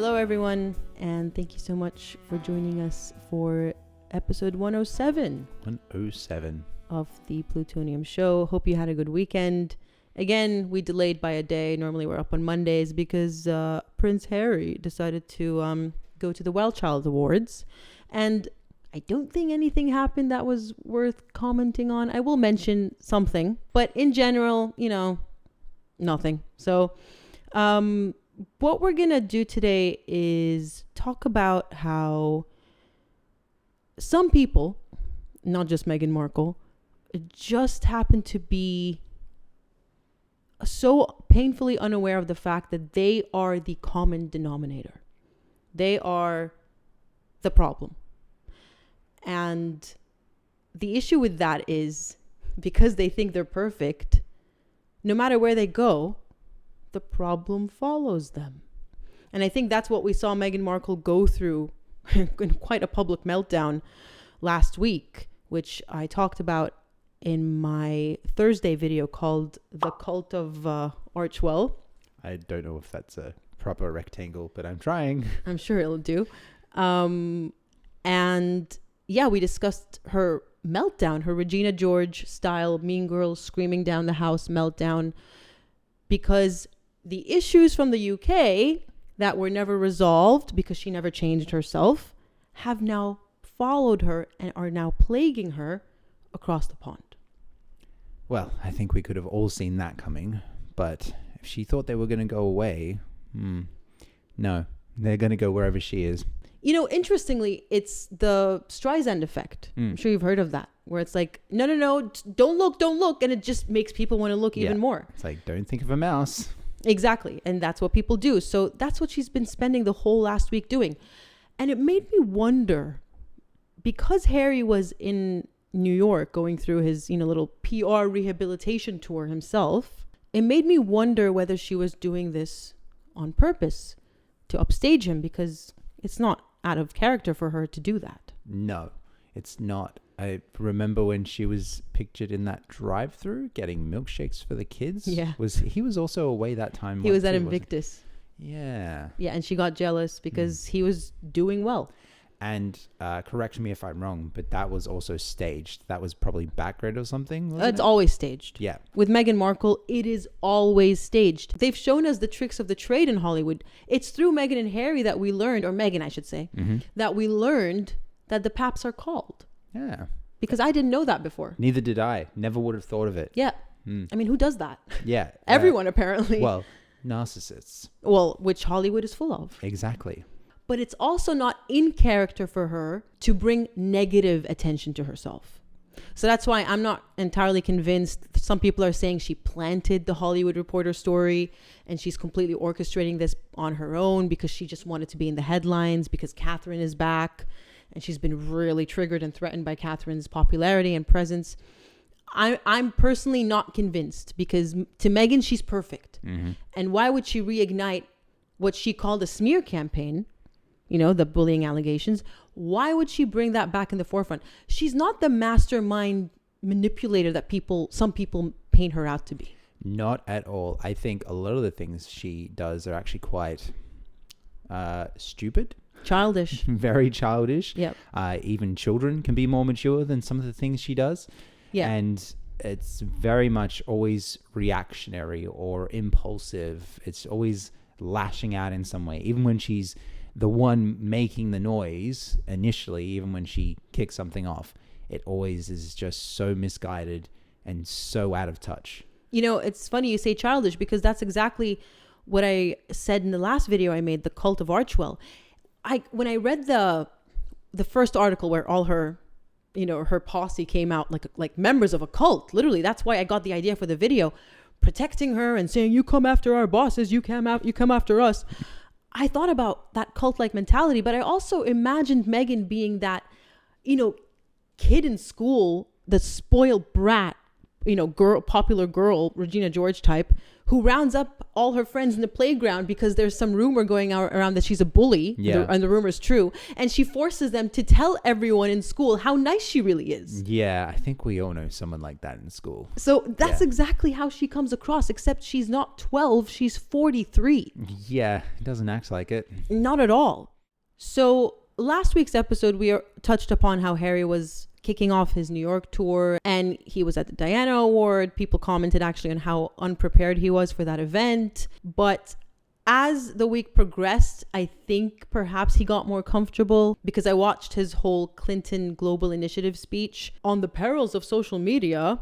Hello, everyone, and thank you so much for joining us for episode 107. 107 of the Plutonium Show. Hope you had a good weekend. Again, we delayed by a day. Normally we're up on Mondays because Prince Harry decided to go to the Well Child Awards. And I don't think anything happened that was worth commenting on. I will mention something, but in general, nothing. So what we're going to do today is talk about how some people, not just Meghan Markle, just happen to be so painfully unaware of the fact that they are the common denominator. They are the problem. And the issue with that is because they think they're perfect, no matter where they go, the problem follows them. And I think that's what we saw Meghan Markle go through in quite a public meltdown last week, which I talked about in my Thursday video called The Cult of Archwell. I don't know if that's a proper rectangle, but I'm trying. I'm sure it'll do. And yeah, we discussed her meltdown, her Regina George style Mean Girls screaming down the house meltdown, because the issues from the UK that were never resolved because she never changed herself have now followed her and are now plaguing her across the pond. Well, I think we could have all seen that coming, but if she thought they were going to go away, no, they're going to go wherever she is. Interestingly, it's the Streisand effect. I'm sure you've heard of that, where it's like, no, don't look. And it just makes people want to look even more. It's like, don't think of a mouse. Exactly. And that's what people do. So that's what she's been spending the whole last week doing. And it made me wonder, because Harry was in New York going through his, little PR rehabilitation tour himself, it made me wonder whether she was doing this on purpose to upstage him, because it's not out of character for her to do that. No, it's not. I remember when she was pictured in that drive-through getting milkshakes for the kids. Yeah. He was also away that time. He was at Invictus. Yeah. Yeah, and she got jealous because he was doing well. And correct me if I'm wrong, but that was also staged. That was probably background or something, wasn't It's it? always staged. Yeah. With Meghan Markle, it is always staged. They've shown us the tricks of the trade in Hollywood. It's through Meghan and Harry that we learned, or Meghan, I should say, that we learned that the paps are called. Yeah. Because I didn't know that before. Neither did I. Never would have thought of it. Yeah. I mean, who does that? Yeah. Everyone, apparently. Well, narcissists. Well, which Hollywood is full of. Exactly. But it's also not in character for her to bring negative attention to herself. So that's why I'm not entirely convinced. Some people are saying she planted the Hollywood Reporter story and she's completely orchestrating this on her own because she just wanted to be in the headlines because Catherine is back and she's been really triggered and threatened by Catherine's popularity and presence. I'm personally not convinced, because to Meghan, she's perfect. And why would she reignite what she called a smear campaign? The bullying allegations. Why would she bring that back in the forefront? She's not the mastermind manipulator that some people paint her out to be. Not at all. I think a lot of the things she does are actually quite stupid. Childish. Very childish. Yep. Even children can be more mature than some of the things she does. Yeah. And it's very much always reactionary or impulsive. It's always lashing out in some way. Even when she's the one making the noise initially, even when she kicks something off, it always is just so misguided and so out of touch. It's funny you say childish, because that's exactly what I said in the last video I made, The Cult of Archwell. When I read the first article where all her her posse came out like members of a cult, literally, that's why I got the idea for the video, protecting her and saying, you come after our bosses, you come after us. I thought about that cult-like mentality, but I also imagined Meghan being that, kid in school, the spoiled brat, popular girl, Regina George type, who rounds up all her friends in the playground because there's some rumor going around that she's a bully. Yeah. And the rumor's true. And she forces them to tell everyone in school how nice she really is. Yeah, I think we all know someone like that in school. So that's exactly how she comes across, except she's not 12, she's 43. Yeah, it doesn't act like it. Not at all. So last week's episode, we touched upon how Harry was kicking off his New York tour and he was at the Diana Award. People commented actually on how unprepared he was for that event. But as the week progressed, I think perhaps he got more comfortable because I watched his whole Clinton Global Initiative speech on the perils of social media,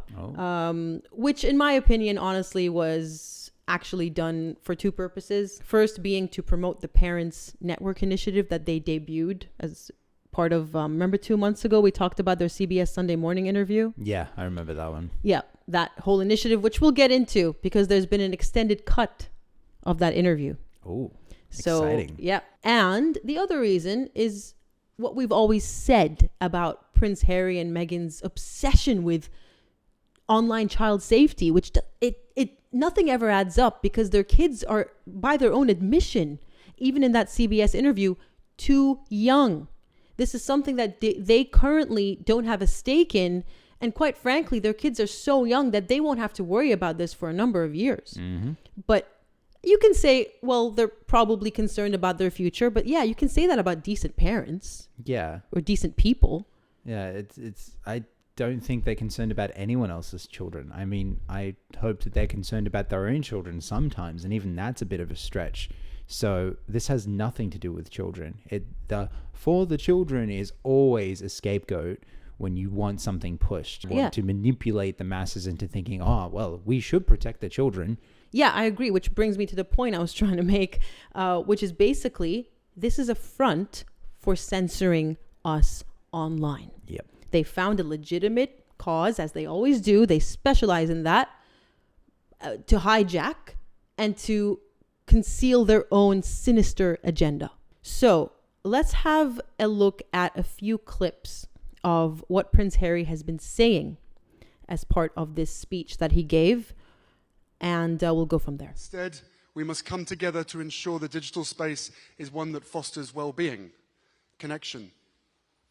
which in my opinion, honestly, was actually done for two purposes. First being to promote the Parents Network initiative that they debuted as part of, remember 2 months ago, we talked about their CBS Sunday Morning interview? Yeah, I remember that one. Yeah, that whole initiative, which we'll get into because there's been an extended cut of that interview. Oh, so, exciting. Yeah. And the other reason is what we've always said about Prince Harry and Meghan's obsession with online child safety, which nothing ever adds up because their kids are, by their own admission, even in that CBS interview, too young. This is something that they currently don't have a stake in. And quite frankly, their kids are so young that they won't have to worry about this for a number of years. Mm-hmm. But you can say, well, they're probably concerned about their future. But yeah, you can say that about decent parents. Yeah. Or decent people. Yeah, I don't think they're concerned about anyone else's children. I mean, I hope that they're concerned about their own children sometimes. And even that's a bit of a stretch. So this has nothing to do with children. For the children is always a scapegoat when you want something pushed. You want to manipulate the masses into thinking, oh, well, we should protect the children. Yeah, I agree, which brings me to the point I was trying to make, which is basically this is a front for censoring us online. Yep. They found a legitimate cause, as they always do. They specialize in that, to hijack and to conceal their own sinister agenda. So let's have a look at a few clips of what Prince Harry has been saying as part of this speech that he gave, and we'll go from there. Instead, we must come together to ensure the digital space is one that fosters well-being, connection,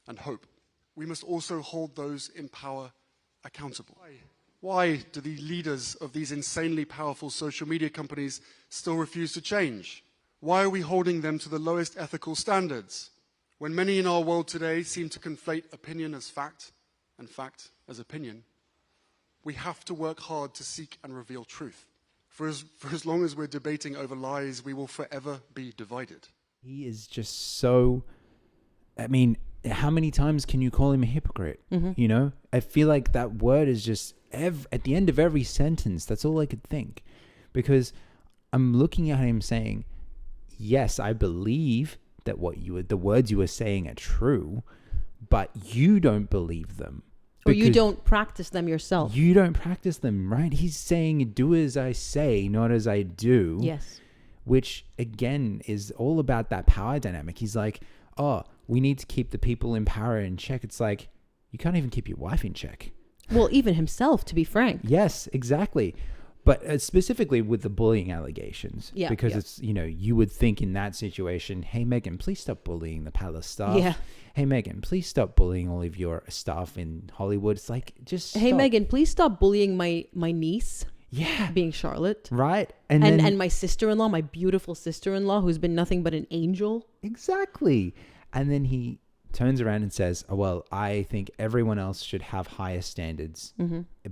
and hope. We must also hold those in power accountable. Why do the leaders of these insanely powerful social media companies still refuse to change? Why are we holding them to the lowest ethical standards? When many in our world today seem to conflate opinion as fact and fact as opinion, we have to work hard to seek and reveal truth. For as long as we're debating over lies, we will forever be divided. He is just so... I mean, how many times can you call him a hypocrite? Mm-hmm. You know? I feel like that word is just... at the end of every sentence, that's all I could think. Because I'm looking at him saying, yes, I believe that the words you were saying are true, but you don't believe them. Or you don't practice them yourself. You don't practice them, right? He's saying, do as I say, not as I do. Yes. Which, again, is all about that power dynamic. He's like, oh, we need to keep the people in power in check. It's like, you can't even keep your wife in check. Well, even himself, to be frank. Yes, exactly. But specifically with the bullying allegations. Yeah. Because it's, you would think in that situation, hey, Meghan, please stop bullying the palace staff. Yeah. Hey, Meghan, please stop bullying all of your staff in Hollywood. It's like, just stop. Hey, Meghan, please stop bullying my niece. Yeah. Being Charlotte. Right. And my sister-in-law, my beautiful sister-in-law, who's been nothing but an angel. Exactly. And then he turns around and says, oh, well, I think everyone else should have higher standards,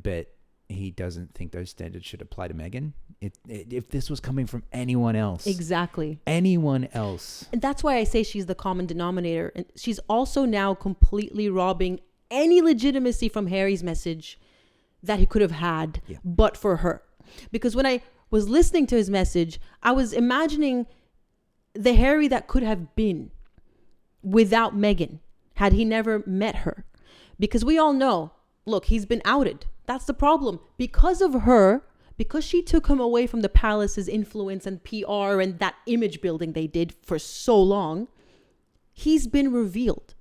but he doesn't think those standards should apply to Meghan. If this was coming from anyone else. Exactly. Anyone else. And that's why I say she's the common denominator. And she's also now completely robbing any legitimacy from Harry's message that he could have had, but for her. Because when I was listening to his message, I was imagining the Harry that could have been without Meghan, had he never met her. Because we all know, look, he's been outed. That's the problem. Because of her, because she took him away from the palace's influence and PR and that image building they did for so long, he's been revealed.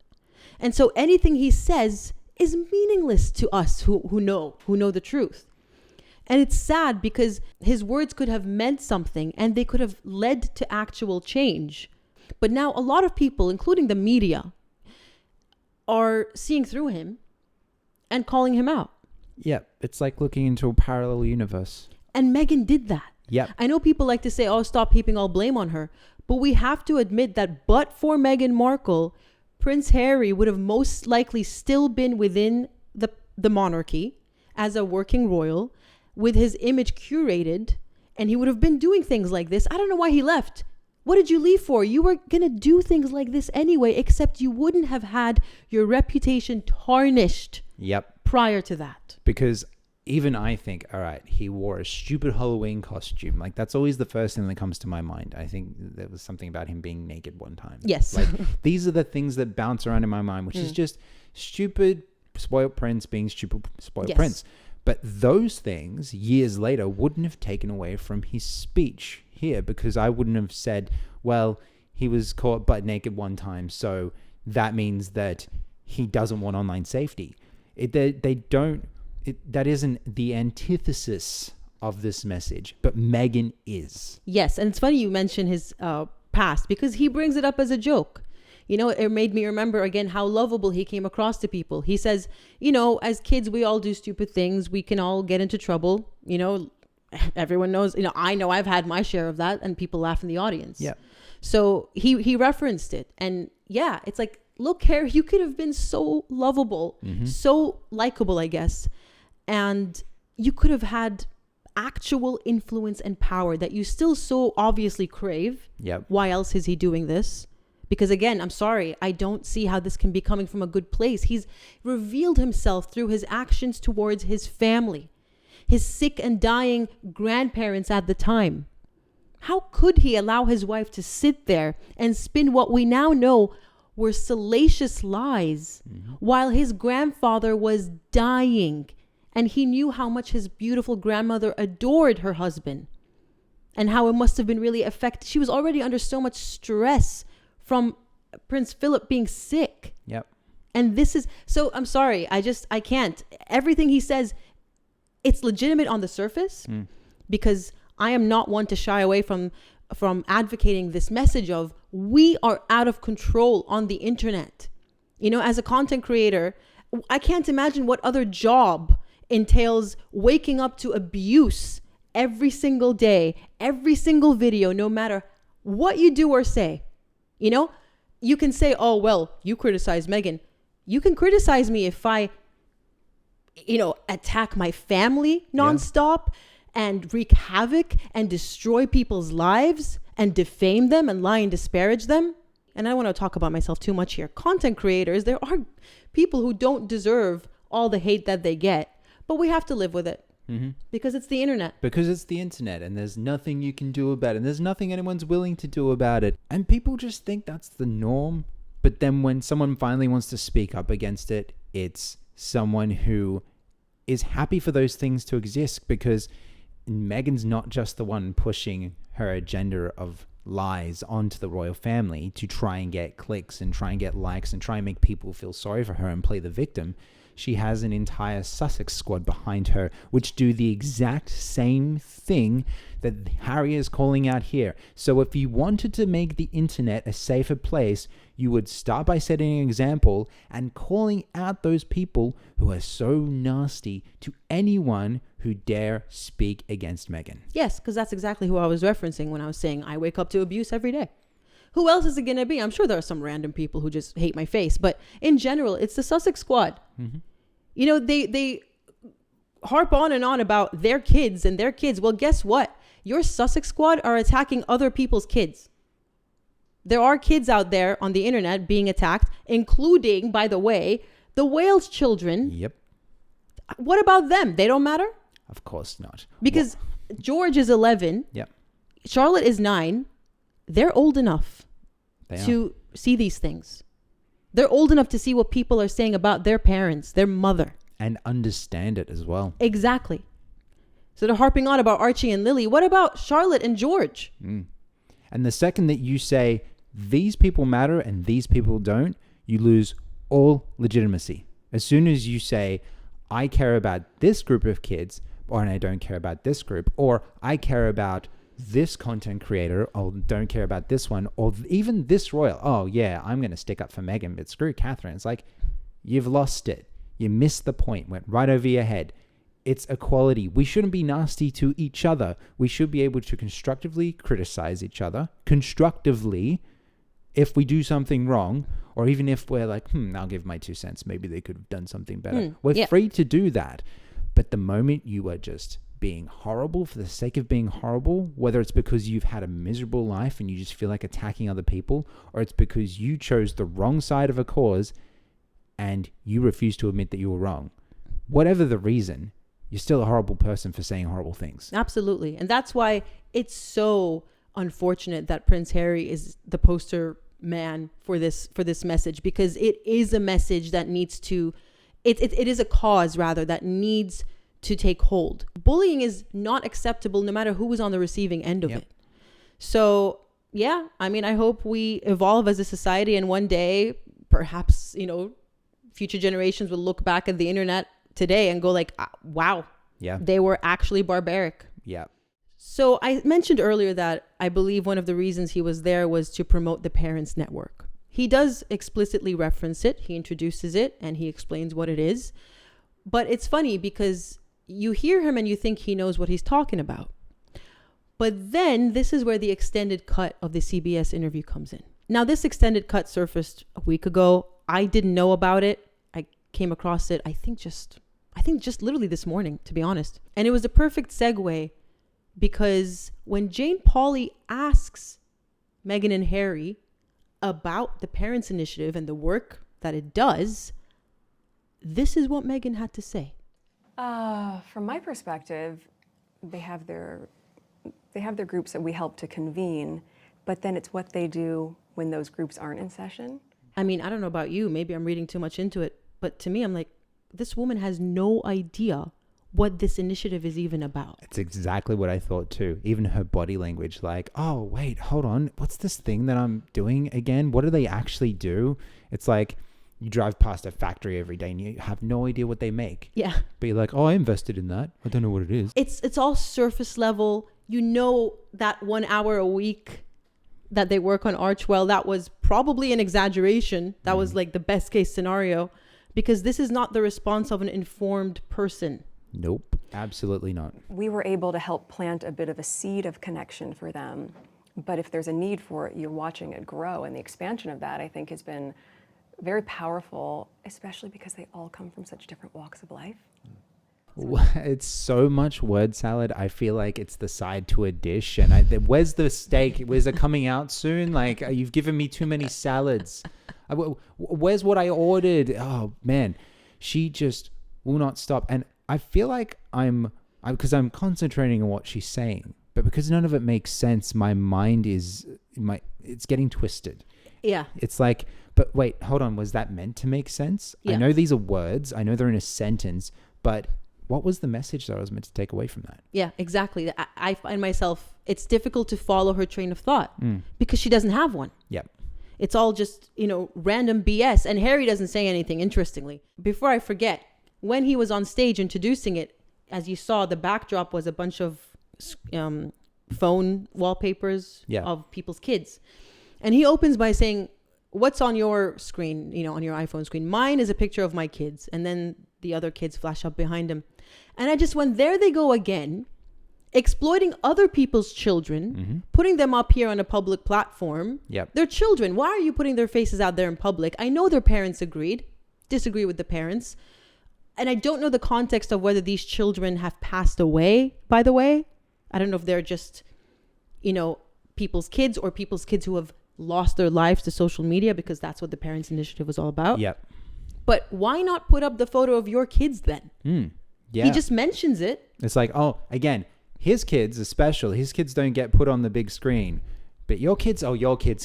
And so anything he says is meaningless to us who know the truth. And it's sad because his words could have meant something and they could have led to actual change. But now a lot of people, including the media, are seeing through him and calling him out. Yep. It's like looking into a parallel universe. And Meghan did that. Yep. I know people like to say, oh, stop heaping all blame on her. But we have to admit that but for Meghan Markle, Prince Harry would have most likely still been within the monarchy as a working royal with his image curated, and he would have been doing things like this. I don't know why he left. What did you leave for? You were going to do things like this anyway, except you wouldn't have had your reputation tarnished Yep. prior to that. Because even I think, all right, he wore a stupid Halloween costume. Like, that's always the first thing that comes to my mind. I think there was something about him being naked one time. Yes. Like, these are the things that bounce around in my mind, which is just stupid spoiled prince being stupid spoiled Yes. prince. But those things, years later, wouldn't have taken away from his speech here, because I wouldn't have said, well, he was caught butt naked one time, so that means that he doesn't want online safety. That isn't the antithesis of this message, but Meghan is. Yes, and it's funny you mention his past because he brings it up as a joke. You know, it made me remember again how lovable he came across to people. He says, you know, as kids, we all do stupid things. We can all get into trouble. You know, everyone knows, you know I've had my share of that, and people laugh in the audience. Yeah. So he referenced it. And yeah, it's like, look, Harry, you could have been so lovable, so likable, I guess. And you could have had actual influence and power that you still so obviously crave. Yep. Why else is he doing this? Because again, I'm sorry, I don't see how this can be coming from a good place. He's revealed himself through his actions towards his family, his sick and dying grandparents at the time. How could he allow his wife to sit there and spin what we now know were salacious lies while his grandfather was dying? And he knew how much his beautiful grandmother adored her husband and how it must have been really affected. She was already under so much stress from Prince Philip being sick. Yep. And this is, so I'm sorry, I can't. Everything he says, it's legitimate on the surface because I am not one to shy away from advocating this message of we are out of control on the internet. You know, as a content creator, I can't imagine what other job entails waking up to abuse every single day, every single video, no matter what you do or say. You know, you can say, oh, well, you criticize Meghan. You can criticize me if I, you know, attack my family nonstop and wreak havoc and destroy people's lives and defame them and lie and disparage them. And I don't want to talk about myself too much here. Content creators, there are people who don't deserve all the hate that they get, but we have to live with it because it's the internet. Because it's the internet and there's nothing you can do about it. And there's nothing anyone's willing to do about it. And people just think that's the norm. But then when someone finally wants to speak up against it, it's someone who is happy for those things to exist, because Meghan's not just the one pushing her agenda of lies onto the royal family to try and get clicks and try and get likes and try and make people feel sorry for her and play the victim. She has an entire Sussex squad behind her, which do the exact same thing that Harry is calling out here. So if you wanted to make the internet a safer place, you would start by setting an example and calling out those people who are so nasty to anyone who dare speak against Meghan. Yes, because that's exactly who I was referencing when I was saying I wake up to abuse every day. Who else is it going to be? I'm sure there are some random people who just hate my face, but in general, it's the Sussex squad. You know, they harp on and on about their kids and their kids. Well, guess what? Your Sussex squad are attacking other people's kids. There are kids out there on the internet being attacked, including, by the way, the Wales children. Yep. What about them? They don't matter? Of course not. Because George is 11. Yep. Charlotte is 9. They're old enough to see these things. They're old enough to see what people are saying about their parents, their mother. And understand it as well. Exactly. So they're harping on about Archie and Lily. What about Charlotte and George? And the second that you say, these people matter and these people don't, you lose all legitimacy. As soon as you say, I care about this group of kids, or I don't care about this group, or I care about this content creator, or don't care about this one, or even this royal. Oh yeah, I'm going to stick up for Meghan, but screw Catherine. It's like, you've lost it. You missed the point, went right over your head. It's equality. We shouldn't be nasty to each other. We should be able to constructively criticize each other, constructively, if we do something wrong, or even if we're like, I'll give my 2 cents. Maybe they could have done something better. We're free to do that. But the moment you are just being horrible for the sake of being horrible, whether it's because you've had a miserable life and you just feel like attacking other people, or it's because you chose the wrong side of a cause and you refuse to admit that you were wrong, whatever the reason, you're still a horrible person for saying horrible things. Absolutely. And that's why it's so unfortunate that Prince Harry is the poster man for this message, because it is a message that needs to, it is a cause rather that needs to take hold. Bullying is not acceptable no matter who is on the receiving end of it. So yeah, I mean, I hope we evolve as a society, and one day perhaps, future generations will look back at the internet today and go like, wow, they were actually barbaric. Yeah. So I mentioned earlier that I believe one of the reasons he was there was to promote the Parents Network. He does explicitly reference it. He introduces it and he explains what it is. But it's funny because you hear him and you think he knows what he's talking about. But then this is where the extended cut of the CBS interview comes in. Now, this extended cut surfaced a week ago. I didn't know about it. I came across it, I think just literally this morning, to be honest. And it was a perfect segue, because when Jane Pauley asks Meghan and Harry about the Parents Initiative and the work that it does, this is what Meghan had to say. From my perspective, they have their groups that we help to convene, but then it's what they do when those groups aren't in session. I mean, I don't know about you, maybe I'm reading too much into it, but to me, I'm like, this woman has no idea what this initiative is even about. It's exactly what I thought too. Even her body language, like, oh, wait, hold on. What's this thing that I'm doing again? What do they actually do? It's like you drive past a factory every day and you have no idea what they make. Yeah. But you're like, oh, I invested in that. I don't know what it is. It's all surface level. That 1 hour a week that they work on Archwell, that was probably an exaggeration. That was like the best case scenario, because this is not the response of an informed person. Nope, absolutely not. We were able to help plant a bit of a seed of connection for them. But if there's a need for it, you're watching it grow. And the expansion of that, I think, has been very powerful, especially because they all come from such different walks of life. It's so much word salad. I feel like it's the side to a dish. And where's the steak? Where's it coming out soon? Like, you've given me too many salads. Where's what I ordered? Oh, man. She just will not stop. And I feel like because I'm concentrating on what she's saying, but because none of it makes sense, my mind it's getting twisted. Yeah. It's like, but wait, hold on. Was that meant to make sense? Yeah. I know these are words. I know they're in a sentence, but what was the message that I was meant to take away from that? Yeah, exactly. I find myself, it's difficult to follow her train of thought because she doesn't have one. Yep. It's all just, random BS. And Harry doesn't say anything, interestingly. Before I forget, when he was on stage introducing it, as you saw, the backdrop was a bunch of phone wallpapers of people's kids. And he opens by saying, what's on your screen, on your iPhone screen? Mine is a picture of my kids. And then the other kids flash up behind him. And I just went, there they go again, exploiting other people's children, putting them up here on a public platform. Yep. They're children. Why are you putting their faces out there in public? I know their parents disagree with the parents. And I don't know the context of whether these children have passed away, by the way. I don't know if they're just, people's kids or people's kids who have lost their lives to social media, because that's what the Parents Initiative was all about. Yep. But why not put up the photo of your kids then? Yeah. He just mentions it. It's like, oh, again, his kids are special. His kids don't get put on the big screen. But your kids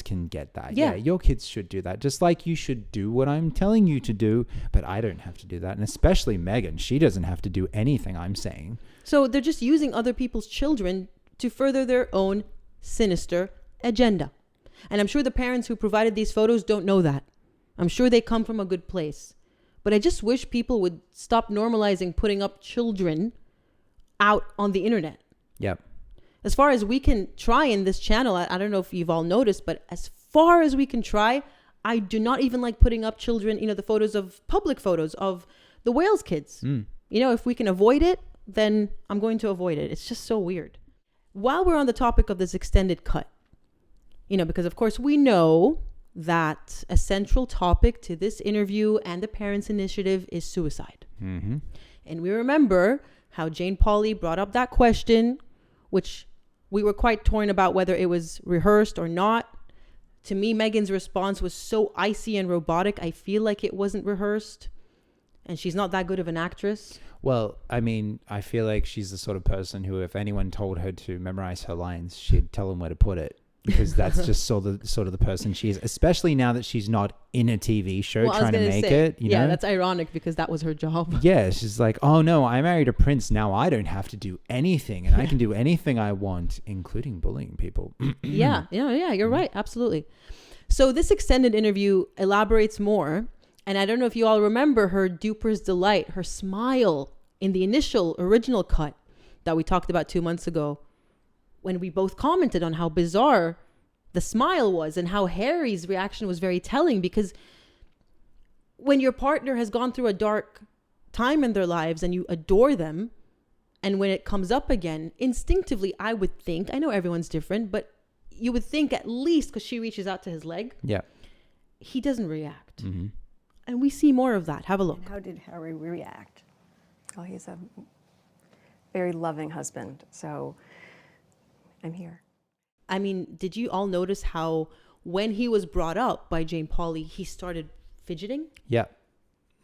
can get that. Yeah. Your kids should do that. Just like you should do what I'm telling you to do, but I don't have to do that. And especially Meghan, she doesn't have to do anything I'm saying. So they're just using other people's children to further their own sinister agenda. And I'm sure the parents who provided these photos don't know that. I'm sure they come from a good place. But I just wish people would stop normalizing putting up children out on the internet. Yep. As far as we can try in this channel, I don't know if you've all noticed, but as far as we can try, I do not even like putting up children, the photos of public photos of the Wales kids. If we can avoid it, then I'm going to avoid it. It's just so weird. While we're on the topic of this extended cut, because of course we know that a central topic to this interview and the Parents Initiative is suicide. Mm-hmm. And we remember how Jane Pauley brought up that question, which we were quite torn about whether it was rehearsed or not. To me, Meghan's response was so icy and robotic, I feel like it wasn't rehearsed. And she's not that good of an actress. Well, I mean, I feel like she's the sort of person who, if anyone told her to memorize her lines, she'd tell them where to put it. Because that's just sort of the person she is, especially now that she's not in a TV show trying to make it. You know? That's ironic because that was her job. Yeah, she's like, oh no, I married a prince. Now I don't have to do anything, and I can do anything I want, including bullying people. Yeah, you're right. Absolutely. So this extended interview elaborates more. And I don't know if you all remember her duper's delight, her smile in the original cut that we talked about 2 months ago, when we both commented on how bizarre the smile was and how Harry's reaction was very telling, because when your partner has gone through a dark time in their lives and you adore them, and when it comes up again, instinctively, I would think, I know everyone's different, but you would think at least, because she reaches out to his leg, Yeah. he doesn't react. Mm-hmm. And we see more of that. Have a look. And how did Harry react? Oh, he's a very loving husband. So I'm here. I mean, did you all notice how when he was brought up by Jane Pauley, he started fidgeting? Yeah.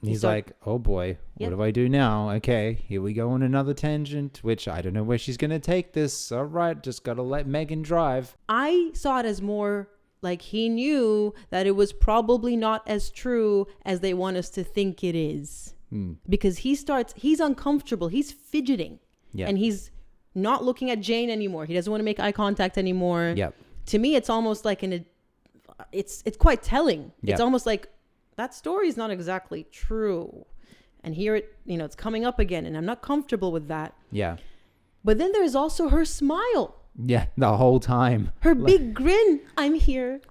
He's like, oh boy, what do I do now? Okay, here we go on another tangent, which I don't know where she's going to take this. All right, just got to let Meghan drive. I saw it as more like he knew that it was probably not as true as they want us to think it is. Because he's uncomfortable. He's fidgeting. Yeah. And he's not looking at Jane anymore. He doesn't want to make eye contact anymore. Yep. To me, it's almost like it's quite telling. Yep. It's almost like that story is not exactly true. And here it's coming up again, and I'm not comfortable with that. Yeah. But then there's also her smile. Yeah, the whole time. Her big grin. I'm here.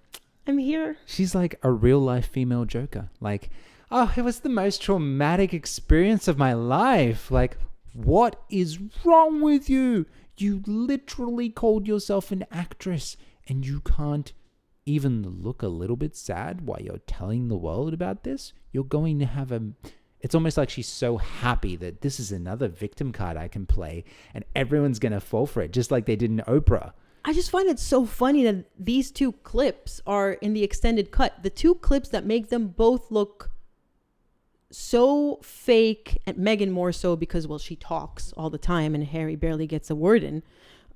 She's like a real life female Joker. Like, oh, it was the most traumatic experience of my life. Like, what is wrong with you? You literally called yourself an actress and you can't even look a little bit sad while you're telling the world about this. You're going to have it's almost like she's so happy that this is another victim card I can play and everyone's going to fall for it, just like they did in Oprah. I just find it so funny that these two clips are in the extended cut. The two clips that make them both look so fake, and Meghan more so because, well, she talks all the time and Harry barely gets a word in.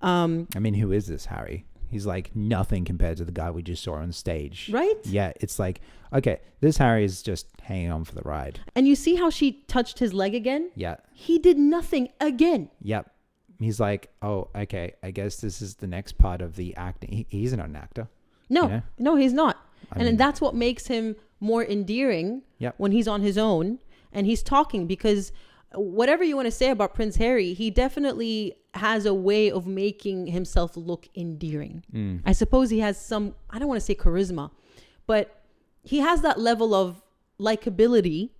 I mean, who is this Harry? He's like nothing compared to the guy we just saw on stage. Right? Yeah, it's like, okay, this Harry is just hanging on for the ride. And you see how she touched his leg again? Yeah. He did nothing again. Yep. He's like, oh, okay, I guess this is the next part of the acting. He's not an actor. No, you know? no, he's not. I mean, that's what makes him more endearing Yep. when he's on his own and he's talking, because whatever you want to say about Prince Harry, he definitely has a way of making himself look endearing. I suppose he has some, I don't want to say charisma, but he has that level of likability,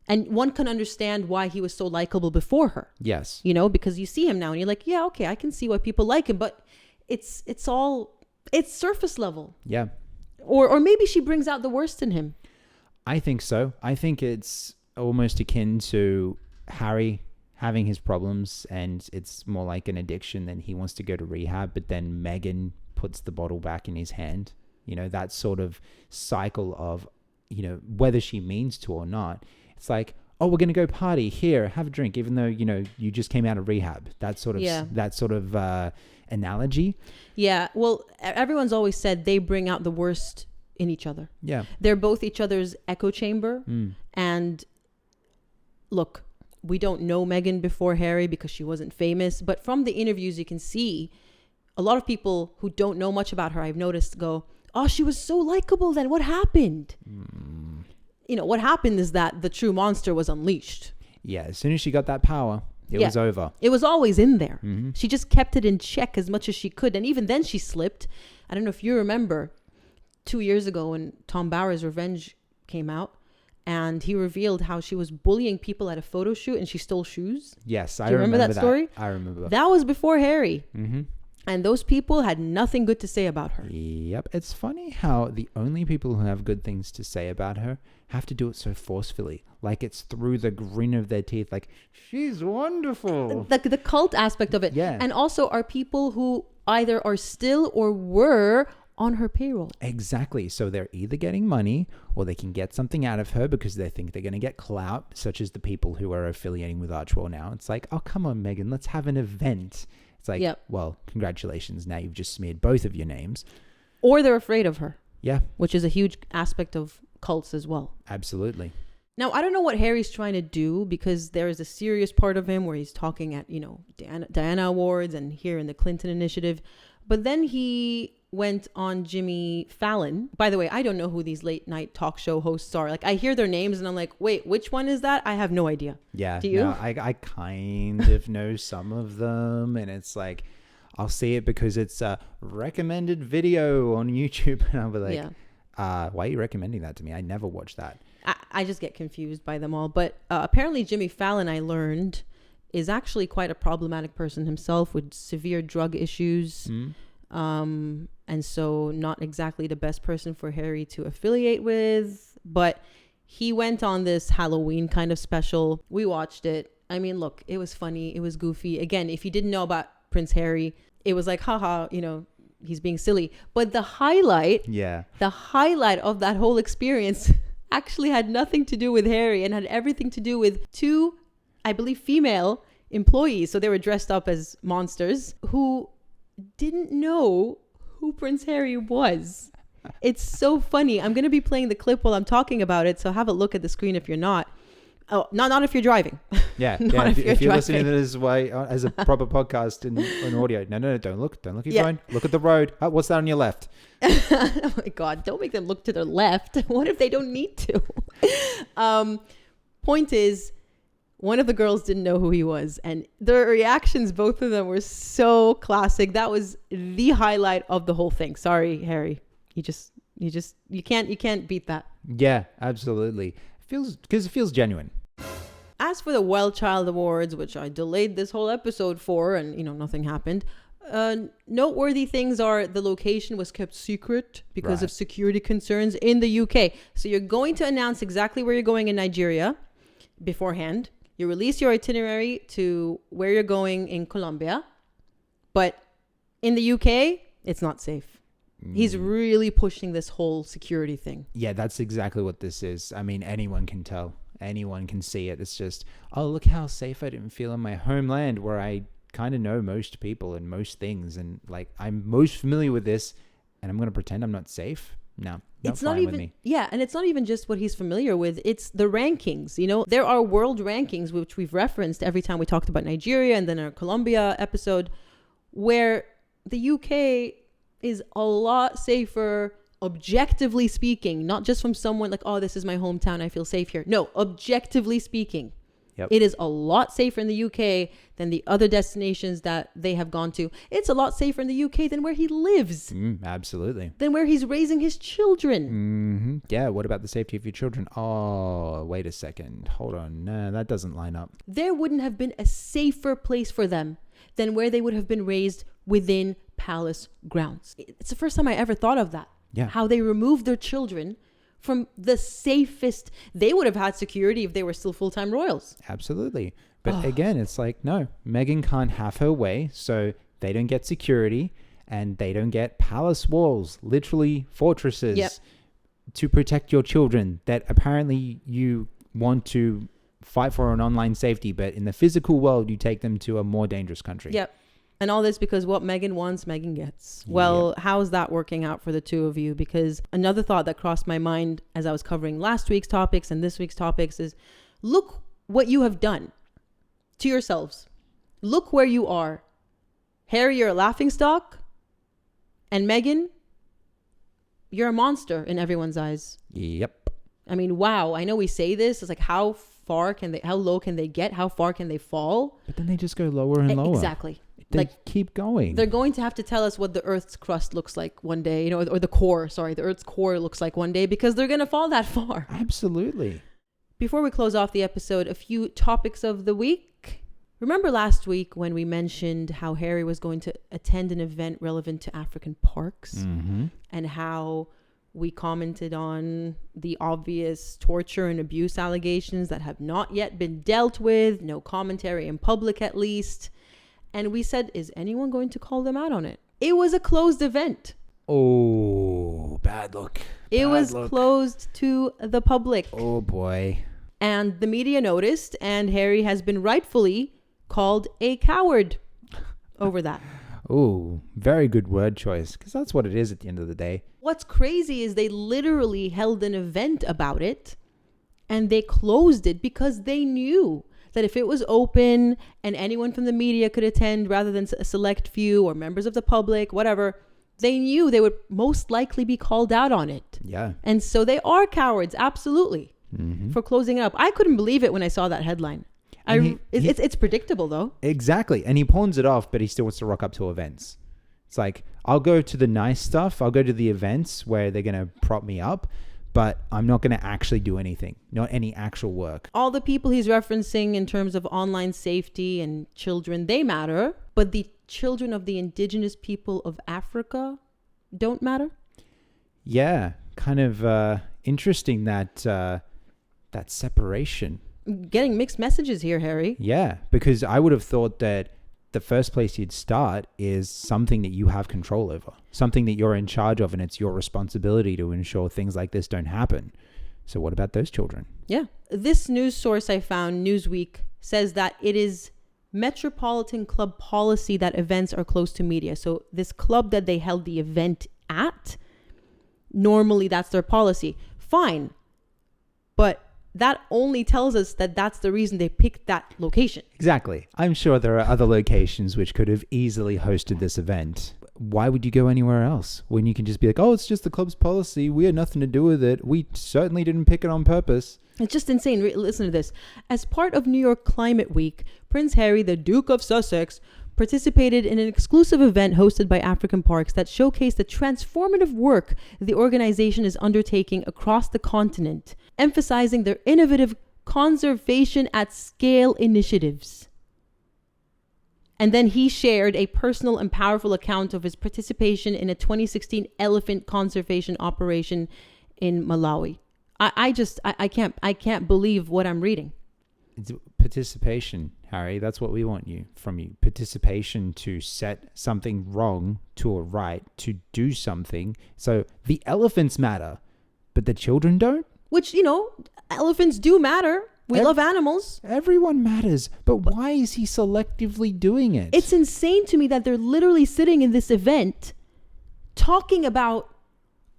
and one can understand why he was so likable before her. Yes. Because you see him now and you're like, yeah, okay, I can see why people like him, but it's surface level. Yeah. Or maybe she brings out the worst in him. I think so. I think it's almost akin to Harry having his problems, and it's more like an addiction, and he wants to go to rehab, but then Meghan puts the bottle back in his hand. That sort of cycle of, whether she means to or not. It's like, oh, we're going to go party here, have a drink, even though, you just came out of rehab. That sort of analogy. Yeah. Well, everyone's always said they bring out the worst in each other. Yeah. They're both each other's echo chamber. And look, we don't know Meghan before Harry because she wasn't famous, but from the interviews you can see a lot of people who don't know much about her, I've noticed, go, oh, she was so likable then. What happened? What happened is that the true monster was unleashed. Yeah, as soon as she got that power, It was over. It was always in there. Mm-hmm. She just kept it in check as much as she could. And even then she slipped. I don't know if you remember 2 years ago when Tom Bauer's Revenge came out and he revealed how she was bullying people at a photo shoot and she stole shoes. Yes, Do you remember that story? I remember. That was before Harry. Mm-hmm. And those people had nothing good to say about her. Yep. It's funny how the only people who have good things to say about her have to do it so forcefully. Like it's through the grin of their teeth. Like, she's wonderful. The cult aspect of it. Yeah. And also are people who either are still or were on her payroll. Exactly. So they're either getting money or they can get something out of her because they think they're going to get clout, such as the people who are affiliating with Archwell now. It's like, oh, come on, Meghan, let's have an event. It's like, well, congratulations. Now you've just smeared both of your names. Or they're afraid of her. Yeah. Which is a huge aspect of cults as well. Absolutely. Now, I don't know what Harry's trying to do because there is a serious part of him where he's talking at, Diana Awards and here in the Clinton Initiative. But then he went on Jimmy Fallon. By the way, I don't know who these late night talk show hosts are. Like, I hear their names and I'm like, wait, which one is that? I have no idea. Yeah. Do you? No, I kind of know some of them, and it's like, I'll see it because it's a recommended video on YouTube. And I'll be like, why are you recommending that to me? I never watched that. I just get confused by them all. But apparently Jimmy Fallon, I learned, is actually quite a problematic person himself with severe drug issues. And so not exactly the best person for Harry to affiliate with. But he went on this Halloween kind of special. We watched it. I mean, look, it was funny. It was goofy. Again, if you didn't know about Prince Harry, it was like, haha, he's being silly. But the highlight of that whole experience actually had nothing to do with Harry and had everything to do with two, I believe, female employees. So they were dressed up as monsters who didn't know who Prince Harry was. It's so funny. I'm going to be playing the clip while I'm talking about it. So have a look at the screen if you're not. Oh, not if you're driving. Yeah. If you're listening to this way as a proper podcast in audio. No, don't look at your phone. Look at the road. Oh, what's that on your left? Oh my God. Don't make them look to their left. What if they don't need to? Point is, one of the girls didn't know who he was, and their reactions, both of them, were so classic. That was the highlight of the whole thing. Sorry, Harry. You can't beat that. Yeah, absolutely. It feels genuine. As for the Wild Child Awards, which I delayed this whole episode for, and nothing happened. Noteworthy things are the location was kept secret because of security concerns in the UK. So you're going to announce exactly where you're going in Nigeria beforehand. You release your itinerary to where you're going in Colombia. But in the UK, it's not safe. He's really pushing this whole security thing. Yeah, that's exactly what this is. I mean, anyone can tell. Anyone can see it. It's just, oh, look how safe I didn't feel in my homeland where I kind of know most people and most things. And like, I'm most familiar with this and I'm going to pretend I'm not safe. No, it's not even, and it's not even just what he's familiar with. It's the rankings. There are world rankings, which we've referenced every time we talked about Nigeria and then our Colombia episode, where the UK is a lot safer, objectively speaking, not just from someone like, oh, this is my hometown, I feel safe here. No, objectively speaking. Yep. It is a lot safer in the UK than the other destinations that they have gone to. It's a lot safer in the UK than where he lives. Absolutely. Than where he's raising his children. Mm-hmm. Yeah, what about the safety of your children? Oh, wait a second. Hold on. No, that doesn't line up. There wouldn't have been a safer place for them than where they would have been raised within palace grounds. It's the first time I ever thought of that. Yeah. How they removed their children from the safest. They would have had security if they were still full-time royals. Absolutely. But again, it's like, no, Meghan can't have her way. So they don't get security and they don't get palace walls, literally fortresses to protect your children that apparently you want to fight for an online safety. But in the physical world, you take them to a more dangerous country. Yep. And all this because what Meghan wants, Meghan gets. Well, how's that working out for the two of you? Because another thought that crossed my mind as I was covering last week's topics and this week's topics is, look what you have done to yourselves. Look where you are. Harry, you're a laughingstock. And Meghan, you're a monster in everyone's eyes. Yep. I mean, wow. I know we say this. It's like, how how low can they get? How far can they fall? But then they just go lower and lower. Exactly. They keep going. They're going to have to tell us what the Earth's crust looks like one day, you know, or the Earth's core looks like one day, because they're going to fall that far. Absolutely. Before we close off the episode, a few topics of the week. Remember last week when we mentioned how Harry was going to attend an event relevant to African parks, and how we commented on the obvious torture and abuse allegations that have not yet been dealt with, no commentary in public at least. And we said, is anyone going to call them out on it? It was a closed event. Oh, bad look. It was closed to the public. Oh, boy. And the media noticed, and Harry has been rightfully called a coward over that. Oh, very good word choice, because that's what it is at the end of the day. What's crazy is they literally held an event about it, and they closed it because they knew that if it was open and anyone from the media could attend rather than a select few or members of the public, whatever, they knew they would most likely be called out on it. Yeah. And so they are cowards, absolutely, for closing it up. I couldn't believe it when I saw that headline. It's predictable, though. Exactly. And he pawns it off, but he still wants to rock up to events. It's like, I'll go to the nice stuff. I'll go to the events where they're going to prop me up, but I'm not going to actually do anything, not any actual work. All the people he's referencing in terms of online safety and children, they matter, but the children of the indigenous people of Africa don't matter. Yeah, kind of interesting that separation. Getting mixed messages here, Harry. Yeah, because I would have thought that the first place you'd start is something that you have control over, something that you're in charge of, and it's your responsibility to ensure things like this don't happen. So what about those children? Yeah. This news source I found, Newsweek, says that it is Metropolitan Club policy that events are closed to media. So this club that they held the event at, normally that's their policy. Fine. But that only tells us that that's the reason they picked that location. Exactly. I'm sure there are other locations which could have easily hosted this event. Why would you go anywhere else when you can just be like, oh, it's just the club's policy. We had nothing to do with it. We certainly didn't pick it on purpose. It's just insane. Listen to this. As part of New York Climate Week, Prince Harry, the Duke of Sussex, participated in an exclusive event hosted by African Parks that showcased the transformative work the organization is undertaking across the continent, emphasizing their innovative conservation at scale initiatives. And then he shared a personal and powerful account of his participation in a 2016 elephant conservation operation in Malawi. I can't believe what I'm reading. It's participation, Harry. That's what we want from you. Participation to set something wrong to a right, to do something. So the elephants matter, but the children don't? Which, elephants do matter. We love animals. Everyone matters. But why is he selectively doing it? It's insane to me that they're literally sitting in this event talking about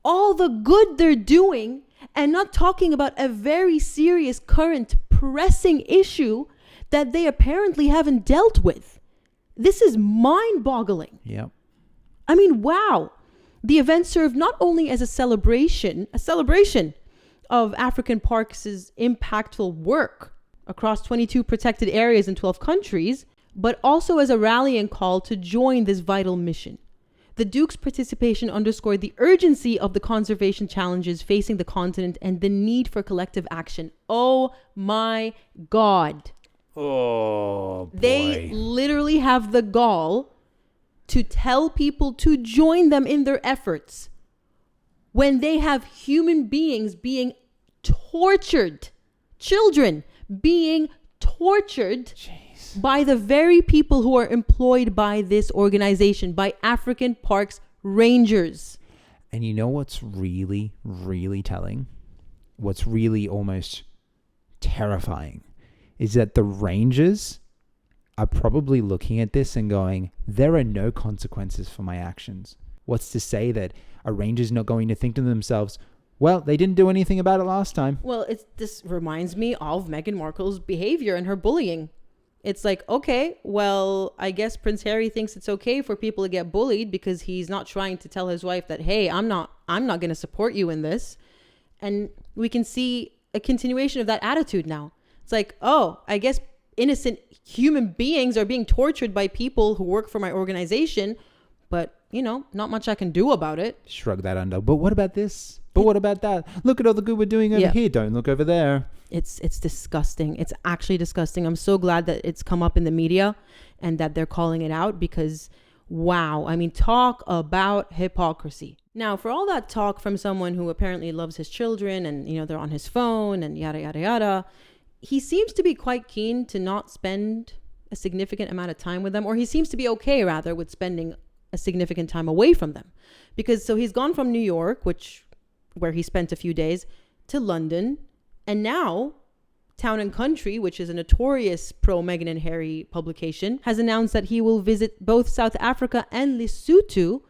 all the good they're doing and not talking about a very serious, current, pressing issue that they apparently haven't dealt with. This is mind-boggling. Yep. I mean, wow. The event served not only as a celebration of African Parks' impactful work across 22 protected areas in 12 countries, but also as a rallying call to join this vital mission. The Duke's participation underscored the urgency of the conservation challenges facing the continent and the need for collective action. Oh my God. Oh, boy. They literally have the gall to tell people to join them in their efforts when they have human beings being tortured, children being tortured. Jeez. By the very people who are employed by this organization, by African Parks Rangers. And you know what's really, really telling? What's really almost terrifying is that the Rangers are probably looking at this and going, there are no consequences for my actions. What's to say that a Ranger's not going to think to themselves, well, they didn't do anything about it last time. Well, this reminds me of Meghan Markle's behavior and her bullying. It's like, okay, well, I guess Prince Harry thinks it's okay for people to get bullied because he's not trying to tell his wife that, hey, I'm not going to support you in this. And we can see a continuation of that attitude now. It's It's like, oh, I guess innocent human beings are being tortured by people who work for my organization, but not much I can do about it. Shrug that under. But what about this? But what about that? Look at all the good we're doing over here. Don't look over there. It's disgusting. It's actually disgusting. I'm so glad that it's come up in the media and that they're calling it out, because wow, I mean, talk about hypocrisy. Now, for all that talk from someone who apparently loves his children and, they're on his phone and yada, yada, yada, he seems to be quite keen to not spend a significant amount of time with them, or he seems to be okay, rather, with spending a significant time away from them. Because so he's gone from New York, where he spent a few days, to London, and now Town and Country, which is a notorious pro-Meghan and Harry publication, has announced that he will visit both South Africa and Lesotho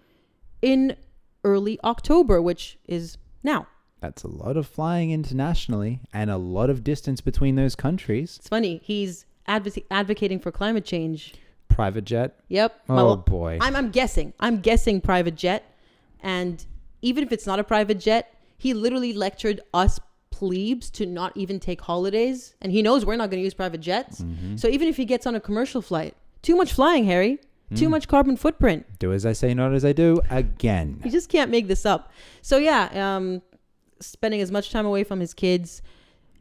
in early October, which is now. That's a lot of flying internationally and a lot of distance between those countries. It's funny. He's advocating for climate change. Private jet? Yep. Oh, boy. I'm guessing private jet. And even if it's not a private jet, he literally lectured us plebes to not even take holidays, and he knows we're not going to use private jets. So even if he gets on a commercial flight, too much flying, Harry, too much carbon footprint. Do as I say, not as I do. Again, you just can't make this up. So spending as much time away from his kids,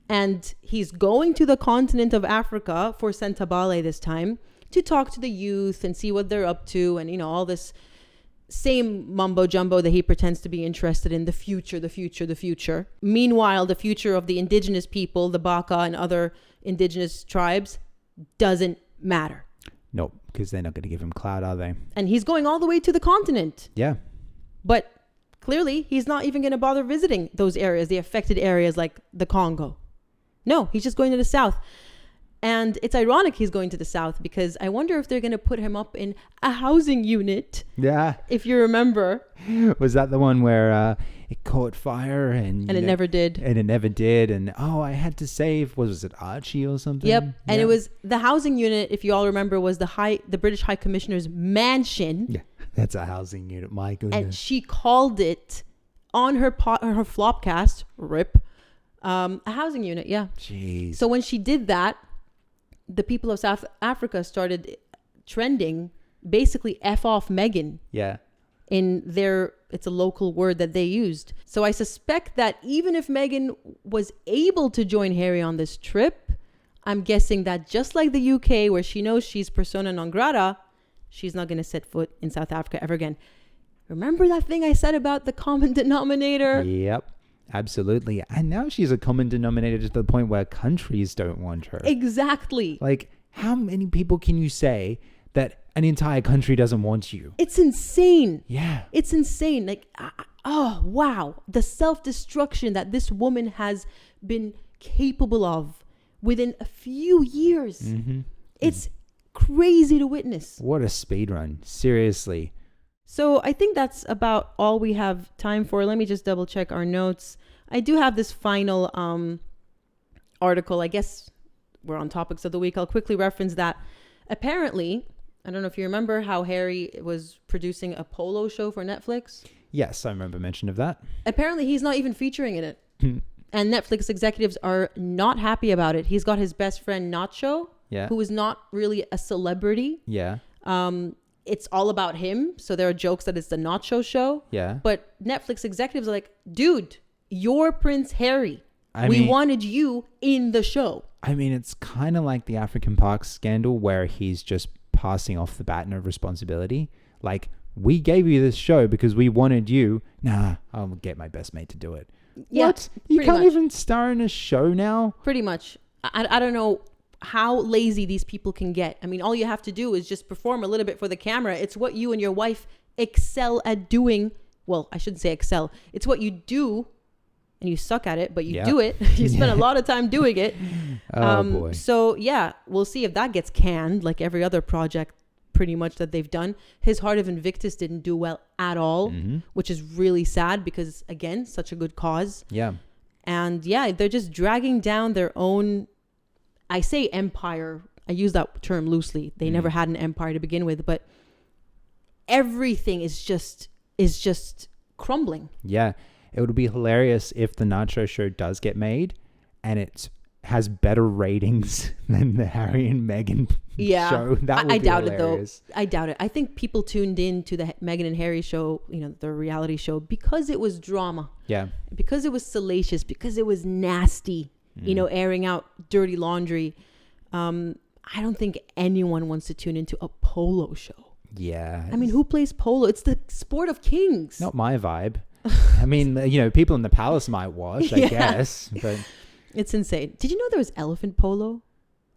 and he's going to the continent of Africa for Sentabale this time to talk to the youth and see what they're up to, and all this same mumbo jumbo that he pretends to be interested in, the future. Meanwhile, the future of the indigenous people, the Baka and other indigenous tribes, doesn't matter. Nope, because they're not going to give him clout, are they? And he's going all the way to the continent. Yeah. But clearly, he's not even going to bother visiting those areas, the affected areas like the Congo. No, he's just going to the south. And it's ironic he's going to the south, because I wonder if they're going to put him up in a housing unit. Yeah. If you remember. Was that the one where it caught fire and it never did? And it never did. And I had to save, was it Archie or something? Yep. And it was the housing unit, if you all remember, was the British High Commissioner's mansion. Yeah, that's a housing unit. My goodness. And she called it on her flopcast, RIP, a housing unit. Yeah. Jeez. So when she did that, the people of South Africa started trending basically F off Meghan. Yeah. It's a local word that they used. So I suspect that even if Meghan was able to join Harry on this trip, I'm guessing that just like the UK, where she knows she's persona non grata, she's not going to set foot in South Africa ever again. Remember that thing I said about the common denominator? Yep. Absolutely. And now she's a common denominator to the point where countries don't want her. Exactly. Like, how many people can you say that an entire country doesn't want you? It's insane. Yeah. It's insane. Like, oh, wow. The self-destruction that this woman has been capable of within a few years. Mm-hmm. It's crazy to witness. What a speed run. Seriously. So I think that's about all we have time for. Let me just double check our notes. I do have this final article. I guess we're on topics of the week. I'll quickly reference that. Apparently, I don't know if you remember how Harry was producing a polo show for Netflix. Yes, I remember mention of that. Apparently, he's not even featuring in it. And Netflix executives are not happy about it. He's got his best friend, Nacho, who is not really a celebrity. Yeah. It's all about him. So there are jokes that it's the Nacho show. Yeah. But Netflix executives are like, dude, you're Prince Harry. We wanted you in the show. I mean, it's kind of like the African Parks scandal where he's just passing off the baton of responsibility. Like, we gave you this show because we wanted you. Nah, I'll get my best mate to do it. Yeah, what? You can't even star in a show now? Pretty much. I don't know how lazy these people can get. I mean, all you have to do is just perform a little bit for the camera. It's what you and your wife excel at doing. Well, I shouldn't say excel. It's what you do, and you suck at it, but you do it. You spend a lot of time doing it. Boy. So, yeah, we'll see if that gets canned, like every other project pretty much that they've done. His Heart of Invictus didn't do well at all, which is really sad because, again, such a good cause. Yeah. And, yeah, they're just dragging down their own... I say empire. I use that term loosely. They never had an empire to begin with, but everything is just crumbling. Yeah. It would be hilarious if the Nacho show does get made and it's has better ratings than the Harry and Meghan show. That would I be doubt hilarious. it though. I doubt it. I think people tuned in to the Meghan and Harry show, the reality show, because it was drama, Yeah. because it was salacious, because it was nasty, airing out dirty laundry. I don't think anyone wants to tune into a polo show. Yeah. I mean, who plays polo? It's the sport of kings. Not my vibe. I mean, people in the palace might watch, I guess, but It's insane. Did you know there was elephant polo,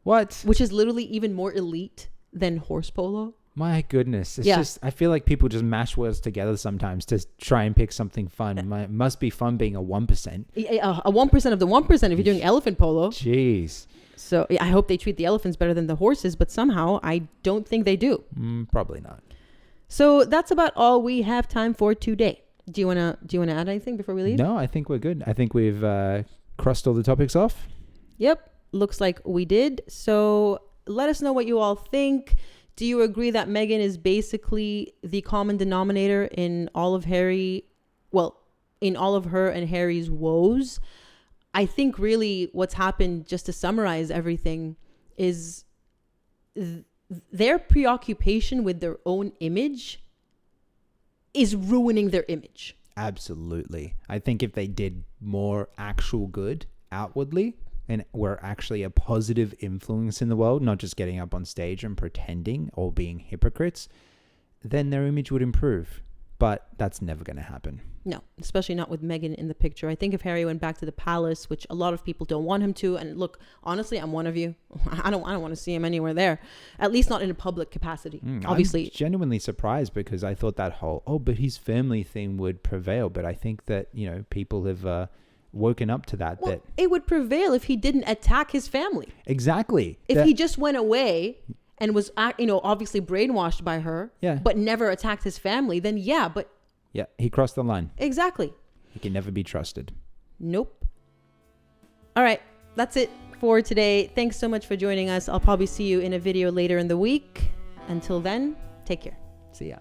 what? which is literally even more elite than horse polo? My goodness. It's just, I feel like people just mash words together sometimes to try and pick something fun. It must be fun being a 1%. A 1% of the 1% if you're doing elephant polo. Jeez. So I hope they treat the elephants better than the horses, but somehow I don't think they do. Probably not. So that's about all we have time for today. Do you wanna add anything before we leave? No, I think we're good. I think we've crossed all the topics off. Yep, looks like we did. So let us know what you all think. Do you agree that Meghan is basically the common denominator in all of her and Harry's woes? I think really what's happened, just to summarize everything, is their preoccupation with their own image is ruining their image. Absolutely. I think if they did more actual good outwardly and were actually a positive influence in the world, not just getting up on stage and pretending or being hypocrites, then their image would improve. But that's never going to happen. No, especially not with Meghan in the picture. I think if Harry went back to the palace, which a lot of people don't want him to, and look, honestly, I'm one of you. I don't want to see him anywhere there, at least not in a public capacity. Obviously, I'm genuinely surprised because I thought that whole but his family thing would prevail. But I think that people have woken up to that. Well, it would prevail if he didn't attack his family. Exactly. If he just went away and was obviously brainwashed by her, but never attacked his family, then he crossed the line. Exactly. He can never be trusted. Nope. All right, that's it for today. Thanks so much for joining us. I'll probably see you in a video later in the week. Until then, take care. See ya.